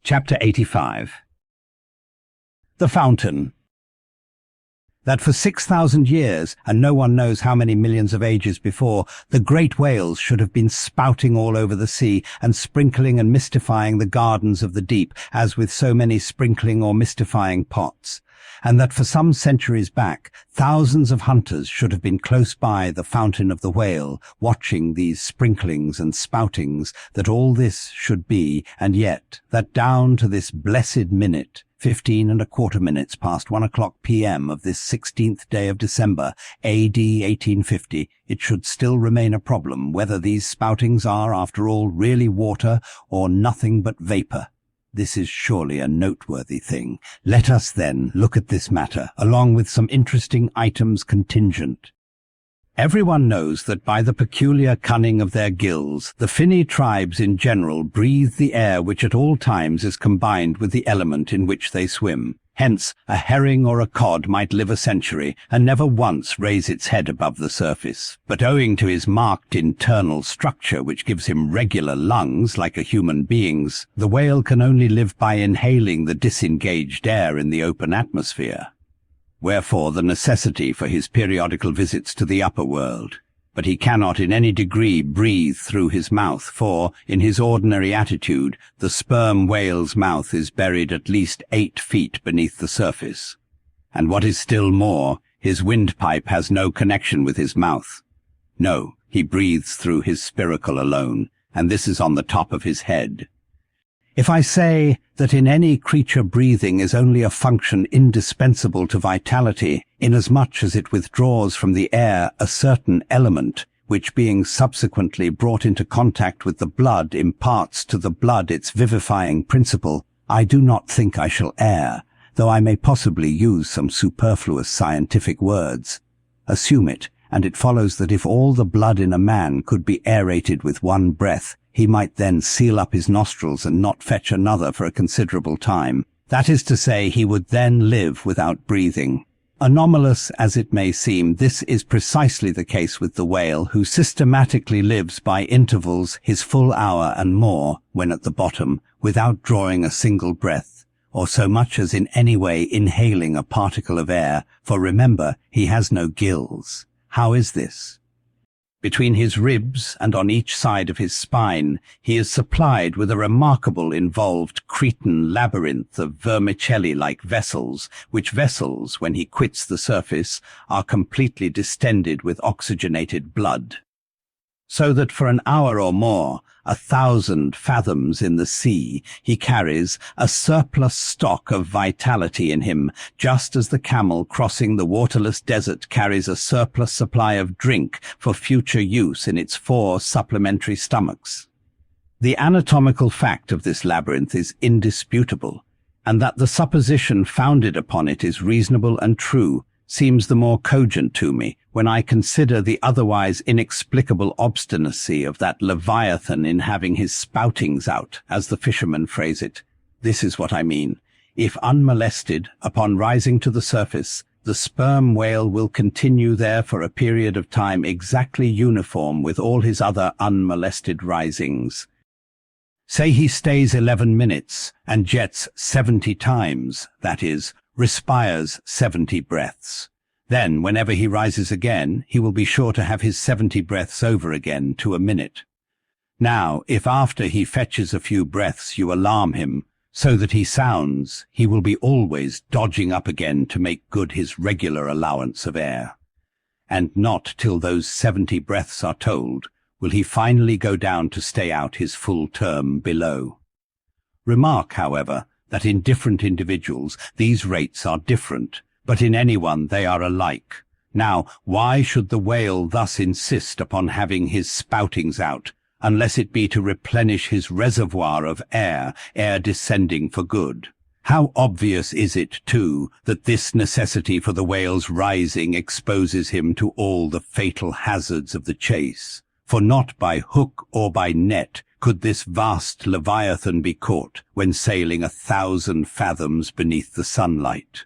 Chapter 85. The Fountain. That for 6,000 years, and no one knows how many millions of ages before, the great whales should have been spouting all over the sea and sprinkling and mystifying the gardens of the deep, as with so many sprinkling or mystifying pots. And that for some centuries back, thousands of hunters should have been close by the fountain of the whale, watching these sprinklings and spoutings, that all this should be, and yet, that down to this blessed minute, 15 1/4 minutes past 1 o'clock p.m. of this 16th day of December, A.D. 1850, it should still remain a problem whether these spoutings are, after all, really water or nothing but vapour. This is surely a noteworthy thing. Let us, then, look at this matter, along with some interesting items contingent. Everyone knows that by the peculiar cunning of their gills, the finny tribes in general breathe the air which at all times is combined with the element in which they swim. Hence, a herring or a cod might live a century and never once raise its head above the surface. But owing to his marked internal structure, which gives him regular lungs like a human being's, the whale can only live by inhaling the disengaged air in the open atmosphere. Wherefore the necessity for his periodical visits to the upper world. But he cannot in any degree breathe through his mouth, for, in his ordinary attitude, the sperm whale's mouth is buried at least 8 feet beneath the surface. And what is still more, his windpipe has no connection with his mouth. No, he breathes through his spiracle alone, and this is on the top of his head. If I say that in any creature breathing is only a function indispensable to vitality, inasmuch as it withdraws from the air a certain element, which being subsequently brought into contact with the blood imparts to the blood its vivifying principle, I do not think I shall err, though I may possibly use some superfluous scientific words. Assume it, and it follows that if all the blood in a man could be aerated with one breath, he might then seal up his nostrils and not fetch another for a considerable time. That is to say, he would then live without breathing. Anomalous as it may seem, this is precisely the case with the whale, who systematically lives by intervals his full hour and more, when at the bottom, without drawing a single breath, or so much as in any way inhaling a particle of air, for remember, he has no gills. How is this? Between his ribs and on each side of his spine, he is supplied with a remarkable involved Cretan labyrinth of vermicelli-like vessels, which vessels, when he quits the surface, are completely distended with oxygenated blood. So that for an hour or more, 1,000 fathoms in the sea, he carries a surplus stock of vitality in him, just as the camel crossing the waterless desert carries a surplus supply of drink for future use in its 4 supplementary stomachs. The anatomical fact of this labyrinth is indisputable, and that the supposition founded upon it is reasonable and true seems the more cogent to me when I consider the otherwise inexplicable obstinacy of that Leviathan in having his spoutings out, as the fishermen phrase it. This is what I mean. If unmolested, upon rising to the surface, the sperm whale will continue there for a period of time exactly uniform with all his other unmolested risings. Say he stays 11 minutes and jets 70 times, that is, respires 70 breaths. Then, whenever he rises again, he will be sure to have his 70 breaths over again to a minute. Now, if after he fetches a few breaths you alarm him, so that he sounds, he will be always dodging up again to make good his regular allowance of air. And not till those 70 breaths are told will he finally go down to stay out his full term below. Remark, however, that in different individuals these rates are different, but in anyone they are alike. Now, why should the whale thus insist upon having his spoutings out, unless it be to replenish his reservoir of air descending for good? How obvious is it, too, that this necessity for the whale's rising exposes him to all the fatal hazards of the chase? For not by hook or by net could this vast Leviathan be caught when sailing 1,000 fathoms beneath the sunlight.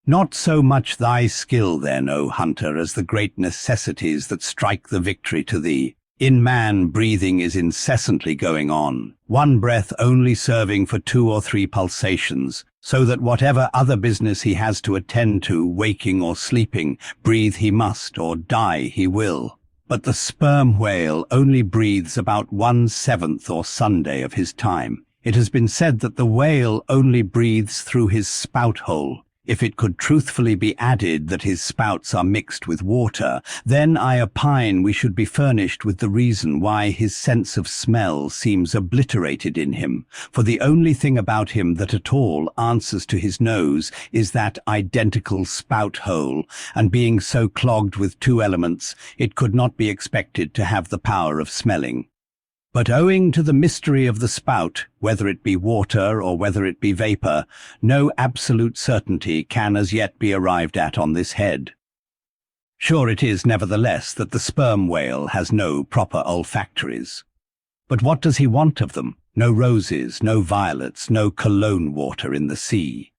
Not so much thy skill then, O hunter, as the great necessities that strike the victory to thee. In man, breathing is incessantly going on, one breath only serving for 2 or 3 pulsations, so that whatever other business he has to attend to, waking or sleeping, breathe he must, or die he will. But the sperm whale only breathes about 1/7 or Sunday of his time. It has been said that the whale only breathes through his spout hole. If it could truthfully be added that his spouts are mixed with water, then I opine we should be furnished with the reason why his sense of smell seems obliterated in him, for the only thing about him that at all answers to his nose is that identical spout hole, and being so clogged with 2 elements, it could not be expected to have the power of smelling. But owing to the mystery of the spout, whether it be water or whether it be vapour, no absolute certainty can as yet be arrived at on this head. Sure it is, nevertheless, that the sperm whale has no proper olfactories. But what does he want of them? No roses, no violets, no cologne water in the sea.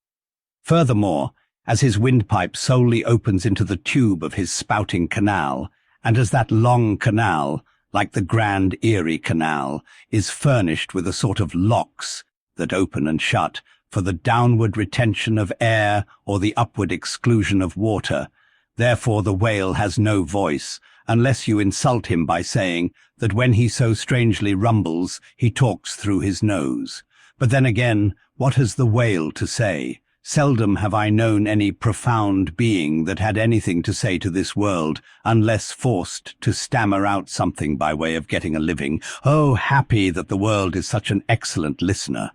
Furthermore, as his windpipe solely opens into the tube of his spouting canal, and as that long canal, like the Grand Erie Canal, is furnished with a sort of locks that open and shut for the downward retention of air or the upward exclusion of water. Therefore the whale has no voice, unless you insult him by saying that when he so strangely rumbles, he talks through his nose. But then again, what has the whale to say? Seldom have I known any profound being that had anything to say to this world, unless forced to stammer out something by way of getting a living. Oh, happy that the world is such an excellent listener.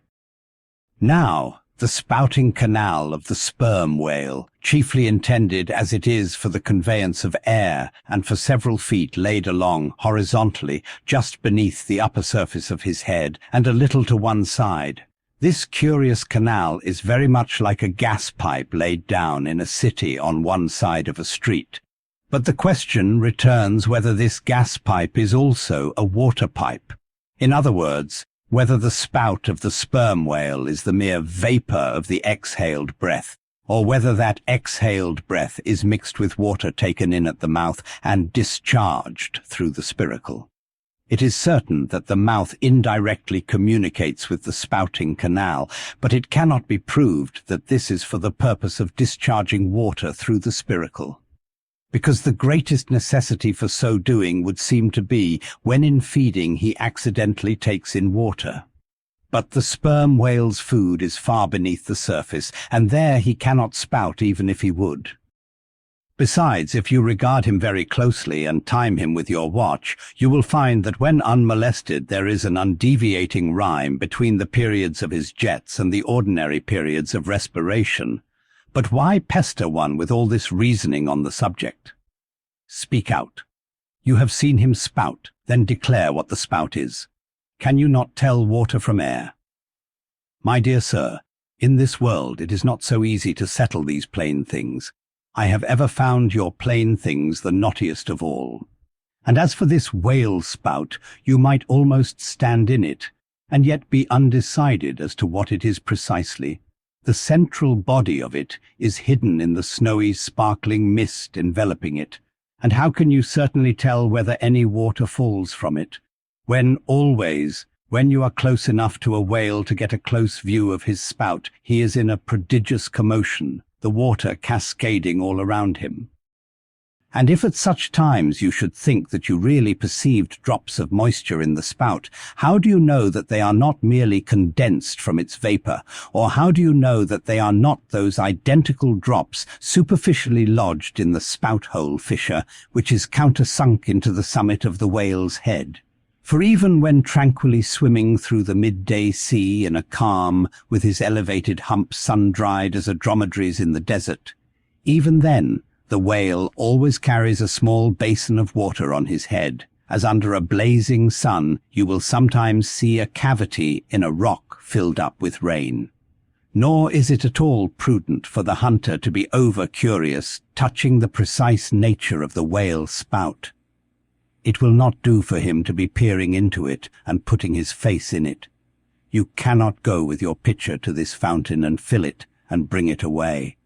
Now, the spouting canal of the sperm whale, chiefly intended as it is for the conveyance of air, and for several feet laid along horizontally just beneath the upper surface of his head, and a little to one side. This curious canal is very much like a gas pipe laid down in a city on one side of a street. But the question returns whether this gas pipe is also a water pipe. In other words, whether the spout of the sperm whale is the mere vapour of the exhaled breath, or whether that exhaled breath is mixed with water taken in at the mouth and discharged through the spiracle. It is certain that the mouth indirectly communicates with the spouting canal, but it cannot be proved that this is for the purpose of discharging water through the spiracle, because the greatest necessity for so doing would seem to be when in feeding he accidentally takes in water. But the sperm whale's food is far beneath the surface, and there he cannot spout even if he would. Besides, if you regard him very closely and time him with your watch, you will find that when unmolested there is an undeviating rhyme between the periods of his jets and the ordinary periods of respiration. But why pester one with all this reasoning on the subject? Speak out. You have seen him spout, then declare what the spout is. Can you not tell water from air? My dear sir, in this world it is not so easy to settle these plain things. I have ever found your plain things the knottiest of all. And as for this whale spout, you might almost stand in it, and yet be undecided as to what it is precisely. The central body of it is hidden in the snowy, sparkling mist enveloping it, and how can you certainly tell whether any water falls from it, when always, when you are close enough to a whale to get a close view of his spout, he is in a prodigious commotion, the water cascading all around him? And if at such times you should think that you really perceived drops of moisture in the spout, how do you know that they are not merely condensed from its vapour, or how do you know that they are not those identical drops superficially lodged in the spout-hole fissure, which is countersunk into the summit of the whale's head? For even when tranquilly swimming through the midday sea in a calm, with his elevated hump sun-dried as a dromedary's in the desert, even then the whale always carries a small basin of water on his head, as under a blazing sun you will sometimes see a cavity in a rock filled up with rain. Nor is it at all prudent for the hunter to be over-curious touching the precise nature of the whale's spout. It will not do for him to be peering into it and putting his face in it. You cannot go with your pitcher to this fountain and fill it and bring it away.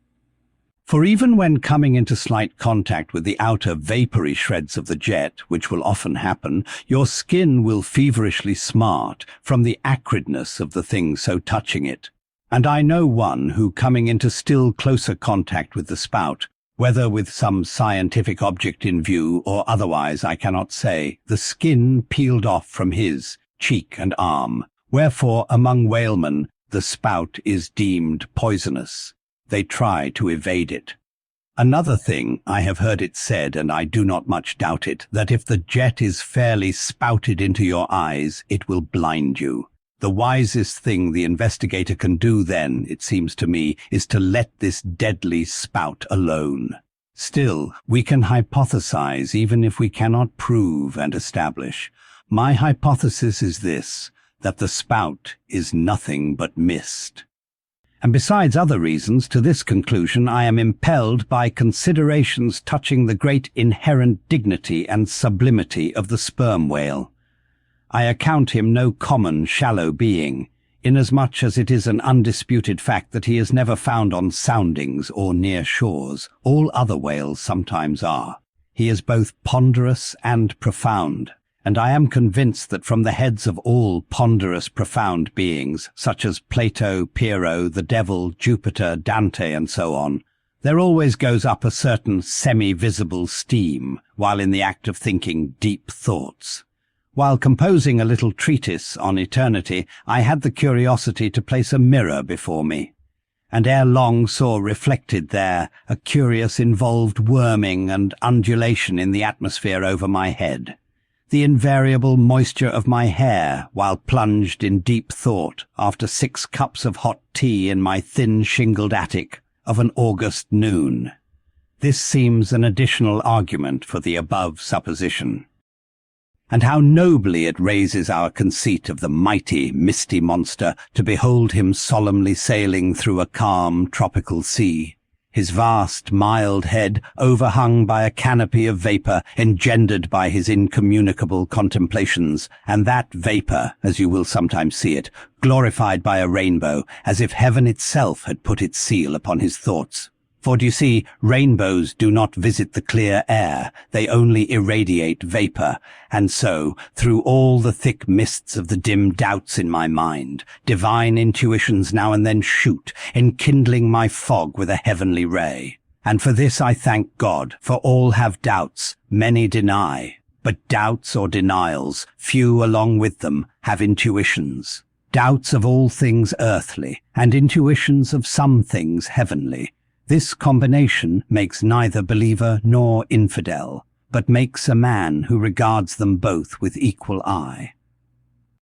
For even when coming into slight contact with the outer vapory shreds of the jet, which will often happen, your skin will feverishly smart from the acridness of the thing so touching it. And I know one who, coming into still closer contact with the spout, whether with some scientific object in view or otherwise I cannot say, the skin peeled off from his cheek and arm, wherefore among whalemen the spout is deemed poisonous. They try to evade it. Another thing, I have heard it said, and I do not much doubt it, that if the jet is fairly spouted into your eyes, it will blind you. The wisest thing the investigator can do then, it seems to me, is to let this deadly spout alone. Still, we can hypothesize even if we cannot prove and establish. My hypothesis is this, that the spout is nothing but mist. And besides other reasons, to this conclusion I am impelled by considerations touching the great inherent dignity and sublimity of the sperm whale. I account him no common shallow being, inasmuch as it is an undisputed fact that he is never found on soundings or near shores. All other whales sometimes are. He is both ponderous and profound, and I am convinced that from the heads of all ponderous, profound beings, such as Plato, Pyrrho, the devil, Jupiter, Dante, and so on, there always goes up a certain semi-visible steam while in the act of thinking deep thoughts. While composing a little treatise on eternity, I had the curiosity to place a mirror before me, and ere long saw reflected there a curious involved worming and undulation in the atmosphere over my head. The invariable moisture of my hair while plunged in deep thought after 6 cups of hot tea in my thin shingled attic of an August noon. This seems an additional argument for the above supposition. And how nobly it raises our conceit of the mighty, misty monster to behold him solemnly sailing through a calm, tropical sea, his vast, mild head overhung by a canopy of vapour engendered by his incommunicable contemplations, and that vapour, as you will sometimes see it, glorified by a rainbow, as if heaven itself had put its seal upon his thoughts. For, do you see, rainbows do not visit the clear air, they only irradiate vapour, and so, through all the thick mists of the dim doubts in my mind, divine intuitions now and then shoot, enkindling my fog with a heavenly ray. And for this I thank God, for all have doubts, many deny, but doubts or denials, few along with them, have intuitions. Doubts of all things earthly, and intuitions of some things heavenly. This combination makes neither believer nor infidel, but makes a man who regards them both with equal eye.